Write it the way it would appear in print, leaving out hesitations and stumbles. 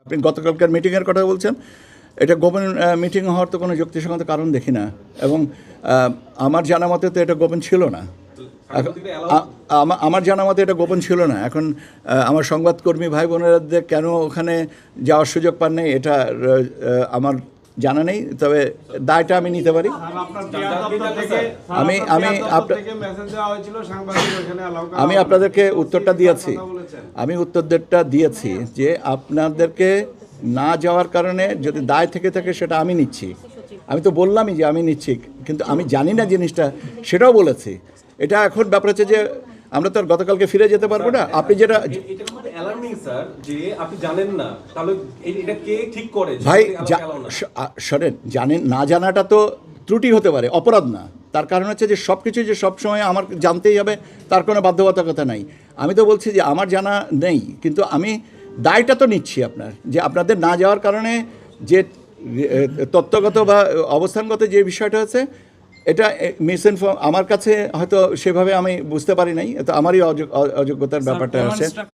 আপনি গতকালকার মিটিংয়ের কথা বলছেন, এটা গোপন মিটিং হওয়ার তো কোনো যুক্তিসঙ্গত কারণ দেখি না, এবং আমার জানা মতে তো এটা গোপন ছিল না। আমার জানা মতে এটা গোপন ছিল না। এখন আমার সংবাদকর্মী ভাই বোনেরাদের কেন ওখানে যাওয়ার সুযোগ পান নাই এটা আমার জানা নেই, তবে দায়টা আমি নিতে পারি। আমি আপনাদেরকে উত্তরটা দিয়েছি, উত্তরটা দিয়েছি যে আপনাদেরকে না যাওয়ার কারণে যদি দায় থেকে থাকে সেটা আমি নিচ্ছি। আমি তো বললামই যে আমি নিচ্ছি, কিন্তু আমি জানি না জিনিসটা, সেটাও বলেছি। এটা এখন ব্যাপার হচ্ছে যে আমরা তো আর গতকালকে ফিরে যেতে পারবো না। আপনি যেটা ভাই শোনেন, জানেন না জানাটা তো ত্রুটি হতে পারে, অপরাধ না। তার কারণ হচ্ছে যে সব কিছু যে সবসময় আমার জানতেই হবে তার কোনো বাধ্যবাধকতা নাই। আমি তো বলছি যে আমার জানা নেই, কিন্তু আমি দায়টা তো নিচ্ছি আপনার, যে আপনাদের না যাওয়ার কারণে যে তত্ত্বগত বা অবস্থানগত যে বিষয়টা হচ্ছে, এটা মিসইনফর্ম আমার কাছে হয়তো সেভাবে আমি বুঝতে পারি নাই, তো আমারই অযোগ্যতার ব্যাপারটা আছে।